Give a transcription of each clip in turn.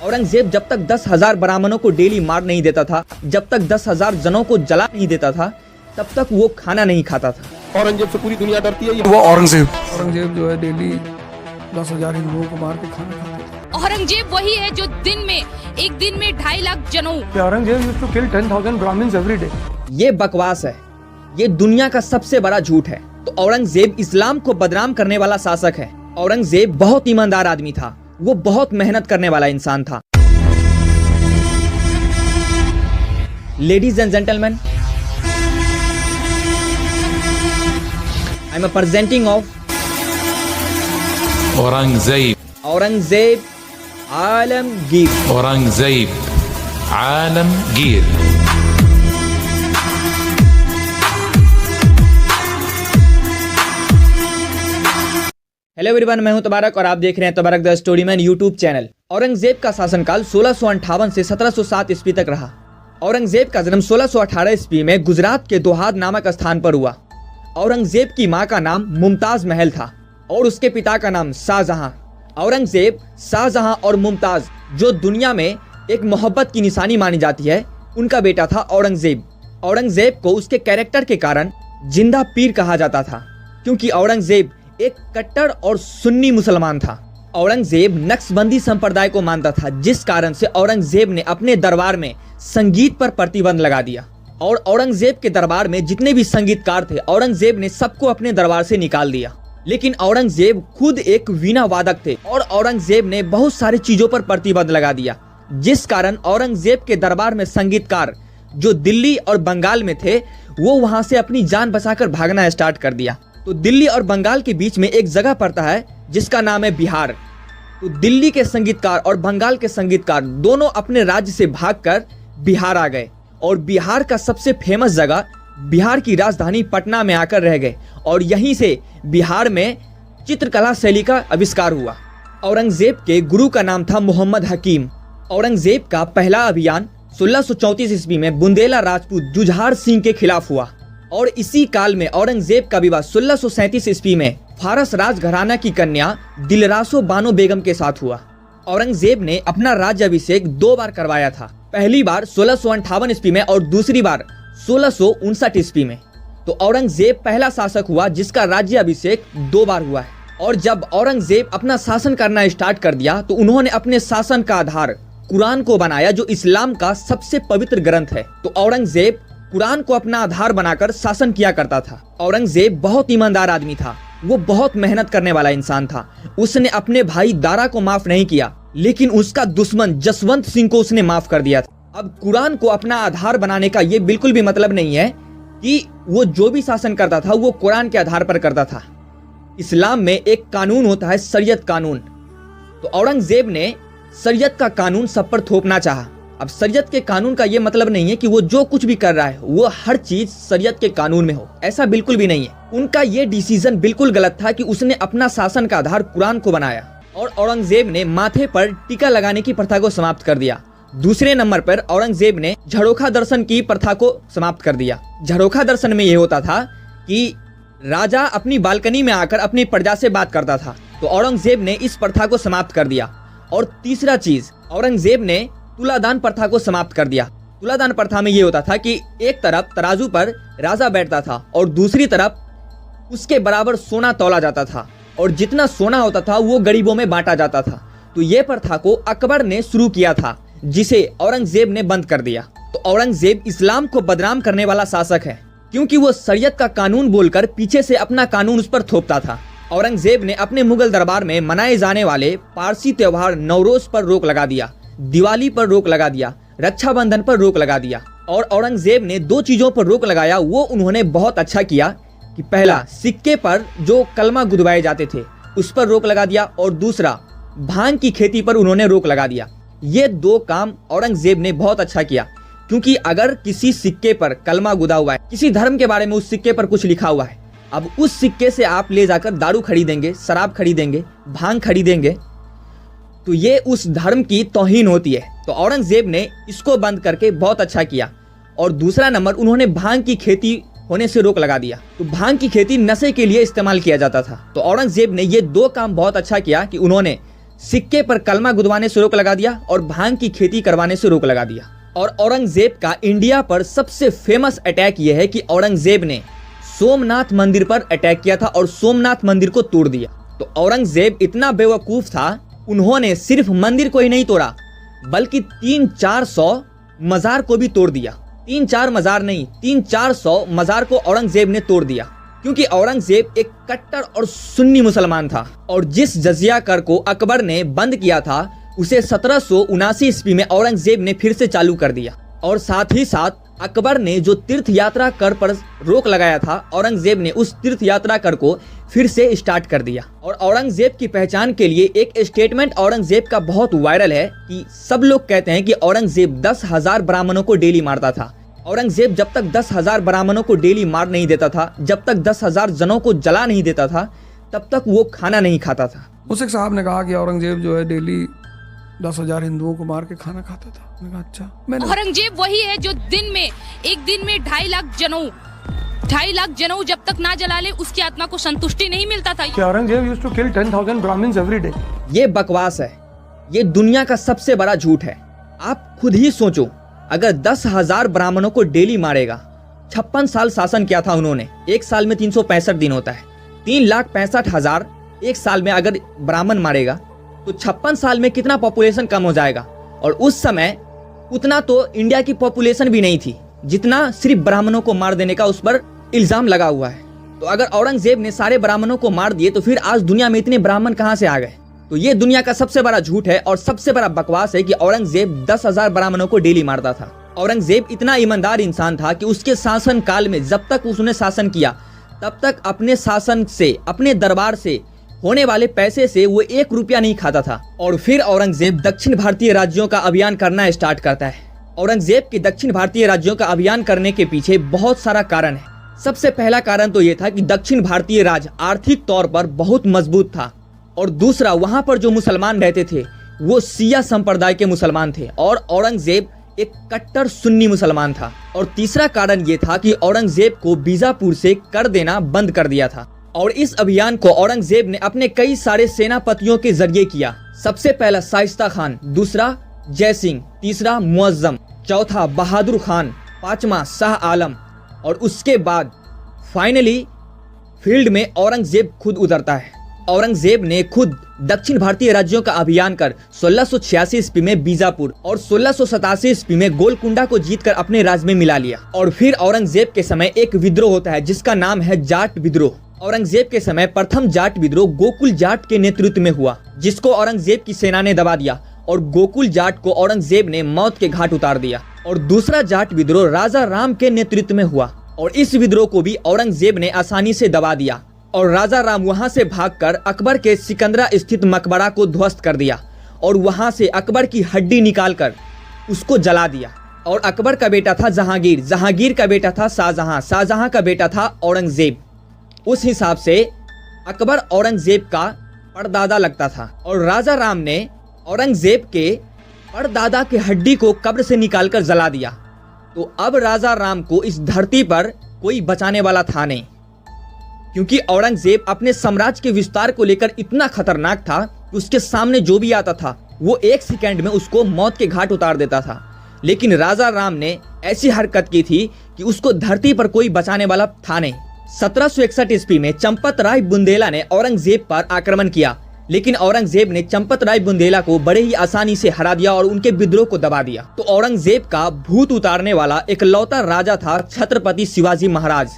औरंगजेब जब तक 10,000 ब्राह्मणों को डेली मार नहीं देता था, जब तक 10,000 जनों को जला नहीं देता था, तब तक वो खाना नहीं खाता था। औरंगजेब से पूरी दुनिया डरती है। वो औरंगजेब जो है डेली 10,000 हिंदुओं को मार के खाना खाता था। औरंगजेब वही है जो एक दिन में 2.5 लाख जनों। Aurangzeb used to kill 10,000 Brahmins every day. ये बकवास है, ये दुनिया का सबसे बड़ा झूठ है। तो औरंगजेब इस्लाम को बदनाम करने वाला शासक है। औरंगजेब बहुत ईमानदार आदमी था, वो बहुत मेहनत करने वाला इंसान था। Ladies and gentleman, I am presenting of Aurangzeb Alamgir. Aurangzeb Alamgir. Hello everyone, मैं हूं तबारक और आप देख रहे हैं तबारक the story man YouTube channel. Aurangzeb का शासनकाल 1658 से 1707 ईस्वी तक रहा। औरंगजेब का जन्म 1618 ईस्वी में गुजरात के दोहाद नामक स्थान पर हुआ। औरंगजेब की मां का नाम मुमताज महल था और उसके पिता का नाम शाहजहां। औरंगजेब, शाहजहां और मुमताज, जो दुनिया में एक मोहब्बत की निशानी मानी जाती है, उनका बेटा था औरंगजेब। औरंगजेब को उसके कैरेक्टर के कारण जिंदा पीर कहा जाता था, क्योंकि औरंगजेब एक कट्टर और सुन्नी मुसलमान था। औरंगजेब नक्शबंदी संप्रदाय को मानता था, जिस कारण से औरंगजेब ने अपने दरबार में संगीत पर प्रतिबंध लगा दिया। और औरंगजेब के दरबार में जितने भी संगीतकार थे, औरंगजेब ने सबको अपने दरबार से निकाल दिया। लेकिन औरंगजेब खुद एक वीणा वादक थे और औरंगजेब ने बहुत सारी चीजों पर प्रतिबंध लगा दिया, जिस कारण औरंगजेब के दरबार में संगीतकार जो दिल्ली और बंगाल में थे, वो वहां से अपनी जान बचाकर भागना स्टार्ट कर दिया। तो दिल्ली और बंगाल के बीच में एक जगह पड़ता है जिसका नाम है बिहार। तो दिल्ली के संगीतकार और बंगाल के संगीतकार दोनों अपने राज्य से भागकर बिहार आ गए और बिहार का सबसे फेमस जगह बिहार की राजधानी पटना में आकर रह गए और यहीं से बिहार में चित्रकला शैली का आविष्कार हुआ। औरंगजेब के गुरु का नाम था मोहम्मद हकीम। औरंगजेब का पहला अभियान 1634 ईस्वी में बुंदेला राजपूत जुझार सिंह के खिलाफ हुआ और इसी काल में औरंगजेब का विवाह 1637 ईस्वी में फारस राजघराना की कन्या दिलरासो बानो बेगम के साथ हुआ। औरंगजेब ने अपना राज्याभिषेक 2 बार करवाया था, पहली बार 1658 ईस्वी में और दूसरी बार 1659 ईस्वी में। तो औरंगजेब पहला शासक हुआ जिसका राज्याभिषेक 2 बार हुआ है। और जब औरंगजेब अपना शासन करना स्टार्ट कर दिया, तो उन्होंने अपने शासन का आधार कुरान को बनाया, जो इस्लाम का सबसे पवित्र ग्रंथ है। तो औरंगजेब कुरान को अपना आधार बनाकर शासन किया करता था। औरंगजेब बहुत ईमानदार आदमी था, वो बहुत मेहनत करने वाला इंसान था। उसने अपने भाई दारा को माफ नहीं किया, लेकिन उसका दुश्मन जसवंत सिंह को उसने माफ कर दिया था। अब कुरान को अपना आधार बनाने का ये बिल्कुल भी मतलब नहीं है कि वो जो भी शासन करता था वो कुरान के आधार पर करता था। इस्लाम में एक कानून होता है, शरीयत कानून। तो औरंगजेब ने शरीयत का कानून सब पर थोपना चाहा। अब शरीयत के कानून का ये मतलब नहीं है कि वो जो कुछ भी कर रहा है वो हर चीज शरीयत के कानून में हो, ऐसा बिल्कुल भी नहीं है। उनका ये डिसीजन बिल्कुल गलत था कि उसने अपना शासन का आधार कुरान को बनाया। और औरंगजेब ने माथे पर टीका लगाने की प्रथा को समाप्त कर दिया। दूसरे नंबर पर औरंगजेब ने झरोखा दर्शन की प्रथा को समाप्त कर दिया। झरोखा दर्शन में ये होता था कि राजा अपनी बालकनी में आकर अपनी प्रजा से बात करता था, तो औरंगजेब ने इस प्रथा को समाप्त कर दिया। और तीसरा चीज, औरंगजेब ने तुलादान प्रथा को समाप्त कर दिया। तुलादान प्रथा में ये होता था कि एक तरफ तराजू पर राजा बैठता था और दूसरी तरफ उसके बराबर सोना तौला जाता था और जितना सोना होता था वो गरीबों में बांटा जाता था। तो ये प्रथा को अकबर ने शुरू किया था, जिसे औरंगजेब ने बंद कर दिया। तो औरंगजेब इस्लाम को बदनाम करने वाला शासक है, क्योंकि वो शरीयत का कानून बोलकर पीछे से अपना कानून उस पर थोपता था। औरंगजेब ने अपने मुगल दरबार में मनाए जाने वाले पारसी त्योहार नवरोज पर रोक लगा दिया, दिवाली पर रोक लगा दिया, रक्षाबंधन पर रोक लगा दिया। और औरंगजेब ने 2 चीजों पर रोक लगाया, वो उन्होंने बहुत अच्छा किया कि पहला, सिक्के पर जो कलमा गुदवाए जाते थे उस पर रोक लगा दिया, और दूसरा, भांग की खेती पर उन्होंने रोक लगा दिया। ये 2 काम औरंगजेब ने बहुत अच्छा किया, क्योंकि अगर किसी सिक्के पर कलमा गुदा हुआ है, किसी धर्म के बारे में उस सिक्के पर कुछ लिखा हुआ है, अब उस सिक्के से आप ले जाकर दारू खरीदेंगे, शराब खरीदेंगे, भांग खरीदेंगे, तो ये उस धर्म की तौहीन होती है। तो औरंगजेब ने इसको बंद करके बहुत अच्छा किया। और दूसरा नंबर, उन्होंने भांग की खेती होने से रोक लगा दिया। तो भांग की खेती नशे के लिए इस्तेमाल किया जाता था। तो औरंगजेब ने ये 2 काम बहुत अच्छा किया कि उन्होंने सिक्के पर कलमा गुदवाने से रोक लगा दिया और भांग की खेती करवाने से रोक लगा दिया। और औरंगजेब का इंडिया पर सबसे फेमस अटैक यह है कि औरंगजेब ने सोमनाथ मंदिर पर अटैक किया था और सोमनाथ मंदिर को तोड़ दिया। तो औरंगजेब इतना बेवकूफ था, उन्होंने सिर्फ मंदिर को ही नहीं तोड़ा बल्कि 300-400 मजार को भी तोड़ दिया। 3-4 मजार नहीं, 300-400 मजार को औरंगजेब ने तोड़ दिया, क्योंकि औरंगजेब एक कट्टर और सुन्नी मुसलमान था। और जिस जजिया कर को अकबर ने बंद किया था उसे 1779 ईस्वी में औरंगजेब ने फिर से चालू कर दिया। और साथ ही साथ अकबर ने जो तीर्थ यात्रा कर पर रोक लगाया था, औरंगजेब ने उस तीर्थ यात्रा कर को फिर से स्टार्ट कर दिया। और औरंगजेब की पहचान के लिए एक स्टेटमेंट औरंगजेब का बहुत वायरल है कि सब लोग कहते हैं कि औरंगजेब 10,000 ब्राह्मणों को डेली मारता था। औरंगजेब जब तक 10,000 ब्राह्मणों को डेली मार नहीं देता था, जब तक 10,000 जनों को जला नहीं देता था, तब तक वो खाना नहीं खाता था। उस एक साहब ने कहा कि औरंगजेब जो है डेली 10,000 हिंदुओं को मार के खाना खाता था। मैंने कहा अच्छा। मैंने औरंगजेब वही है जो एक दिन में 2.5 लाख जनऊ जब तक ना जला ले उसकी आत्मा को संतुष्टि नहीं मिलता था। Aurangzeb used to kill 10,000 Brahmins every day. ये बकवास है, ये दुनिया का सबसे बड़ा झूठ है। आप खुद ही सोचो, अगर 10,000 ब्राह्मणों को डेली मारेगा, 56 साल शासन किया था उन्होंने, एक साल में 365 दिन होता है, 3,65,000 एक साल में अगर ब्राह्मण मारेगा तो 56 साल में कितना पॉपुलेशन कम हो जाएगा। और उस समय उतना तो इंडिया की पॉपुलेशन भी नहीं थी जितना सिर्फ ब्राह्मणों को मार देने का उस पर इल्जाम लगा हुआ है। तो अगर औरंगजेब ने सारे ब्राह्मणों को मार दिए तो फिर आज दुनिया में इतने ब्राह्मण कहां से आ गए? तो ये दुनिया का सबसे बड़ा झूठ है और सबसे बड़ा बकवास है कि औरंगजेब 10,000 ब्राह्मणों को डेली मारता था। औरंगजेब इतना ईमानदार इंसान था कि उसके शासन काल में जब तक उसने शासन किया तब तक अपने शासन से, अपने दरबार से होने वाले पैसे से वो 1 रुपया नहीं खाता था। और फिर औरंगजेब दक्षिण भारतीय राज्यों का अभियान करना स्टार्ट करता है। औरंगजेब के दक्षिण भारतीय राज्यों का अभियान करने के पीछे बहुत सारा कारण है। सबसे पहला कारण तो ये था कि दक्षिण भारतीय राज्य आर्थिक तौर पर बहुत मजबूत था, और दूसरा वहां पर जो मुसलमान रहते थे वो सिया संप्रदाय के मुसलमान थे और औरंगजेब एक कट्टर सुन्नी मुसलमान था। और तीसरा कारण ये था कि औरंगजेब को बीजापुर से कर देना बंद कर दिया था। और इस अभियान को औरंगजेब ने अपने कई सारे सेनापतियों के जरिए किया। सबसे पहला शाइस्ता खान, दूसरा जय सिंह, तीसरा मुअज्जम, चौथा बहादुर खान, पांचवा शाह आलम, और उसके बाद फाइनली फील्ड में औरंगजेब खुद उतरता है। औरंगजेब ने खुद दक्षिण भारतीय राज्यों का अभियान कर 1686 ईस्वी में बीजापुर और 1687 ईस्वी में गोलकुंडा को जीतकर अपने राज्य में मिला लिया। और फिर औरंगजेब के समय एक विद्रोह होता है जिसका नाम है जाट विद्रोह। औरंगजेब के समय प्रथम जाट विद्रोह गोकुल जाट के नेतृत्व में हुआ, जिसको औरंगजेब की सेना ने दबा दिया और गोकुल जाट को औरंगजेब ने मौत के घाट उतार दिया। और दूसरा जाट विद्रोह राजा राम के नेतृत्व में हुआ और इस विद्रोह को भी औरंगजेब ने आसानी से दबा दिया। और राजा राम वहां से भागकर अकबर के सिकंदरा स्थित मकबरा को ध्वस्त कर दिया और वहां से अकबर की हड्डी निकालकर उसको जला दिया। और अकबर का बेटा था जहांगीर, जहांगीर का बेटा था शाहजहां, शाहजहां का बेटा था औरंगजेब। उस हिसाब से अकबर औरंगजेब का परदादा लगता था। और राजा राम ने औरंगजेब के परदादा के हड्डी को कब्र से निकालकर जला दिया। तो अब राजा राम को इस धरती पर कोई बचाने वाला था नहीं, क्योंकि औरंगजेब अपने साम्राज्य के विस्तार को लेकर इतना खतरनाक था कि उसके सामने जो भी आता था वो 1 सेकंड में उसको मौत के घाट उतार देता था। लेकिन राजा राम ने ऐसी हरकत की थी कि उसको धरती पर कोई बचाने वाला था नहीं। 1761 ईस्वी में चंपत राय बुंदेला ने औरंगजेब पर आक्रमण किया, लेकिन औरंगजेब ने चंपत राय बुंदेला को बड़े ही आसानी से हरा दिया और उनके विद्रोह को दबा दिया। तो औरंगजेब का भूत उतारने वाला इकलौता राजा था छत्रपति शिवाजी महाराज,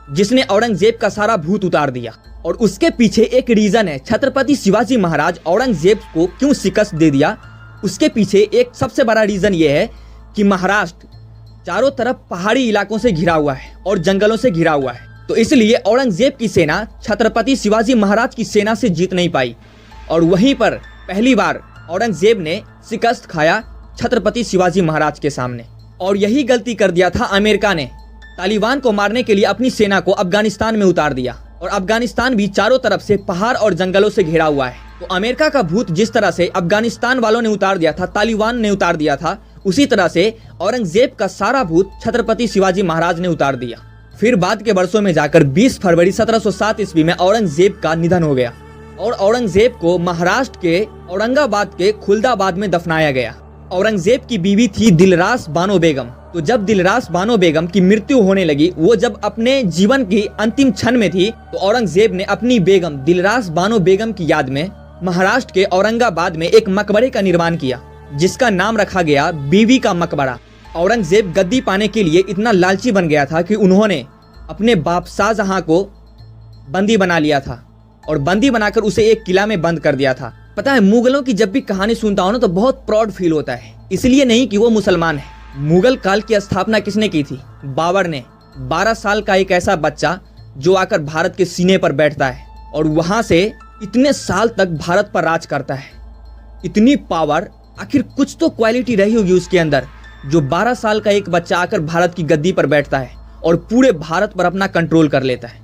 जिसने औरंगजेब का सारा भूत उतार दिया। और उसके पीछे एक रीजन है, छत्रपति शिवाजी महाराज औरंगजेब को क्यों शिकस्त दे दिया। उसके पीछे एक सबसे बड़ा रीजन ये है कि महाराष्ट्र चारों तरफ पहाड़ी इलाकों से घिरा हुआ है और जंगलों से घिरा हुआ है, तो इसलिए औरंगजेब की सेना छत्रपति शिवाजी महाराज की सेना से जीत नहीं पाई। और वहीं पर पहली बार औरंगजेब ने शिकस्त खाया छत्रपति शिवाजी महाराज के सामने। और यही गलती कर दिया था अमेरिका ने, तालिबान को मारने के लिए अपनी सेना को अफगानिस्तान में उतार दिया। और अफगानिस्तान भी चारों तरफ से पहाड़ और जंगलों से घिरा हुआ है। तो अमेरिका का भूत जिस तरह से अफगानिस्तान वालों ने उतार दिया था, तालिबान ने उतार दिया था, उसी तरह से औरंगजेब का सारा भूत छत्रपति शिवाजी महाराज ने उतार दिया। फिर बाद के वर्षों में जाकर 20 फरवरी 1707 ईस्वी में औरंगजेब का निधन हो गया। और औरंगजेब को महाराष्ट्र के औरंगाबाद के खुलदाबाद में दफनाया गया। औरंगजेब की बीवी थी दिलरास बानो बेगम। तो जब दिलरास बानो बेगम की मृत्यु होने लगी, वो जब अपने जीवन की अंतिम क्षण में थी, तो औरंगजेब ने अपनी बेगम दिलरास बानो बेगम की याद में महाराष्ट्र के औरंगाबाद में एक मकबरे का निर्माण किया, जिसका नाम रखा गया बीवी का मकबरा। औरंगजेब गद्दी पाने के लिए इतना लालची बन गया था कि उन्होंने अपने बाप शाहजहां को बंदी बना लिया था और बंदी बनाकर उसे एक किला में बंद कर दिया था। पता है, मुगलों की जब भी कहानी सुनता हूं ना तो बहुत प्राउड फील होता है। इसलिए नहीं कि वो मुसलमान है। मुगल काल की स्थापना किसने की थी? बाबर ने। 12 साल का एक ऐसा बच्चा जो आकर भारत के सीने पर बैठता है और वहां से इतने साल तक भारत पर राज करता है। इतनी पावर, आखिर कुछ तो क्वालिटी रही होगी उसके अंदर, जो 12 साल का एक बच्चा आकर भारत की गद्दी पर बैठता है और पूरे भारत पर अपना कंट्रोल कर लेता है।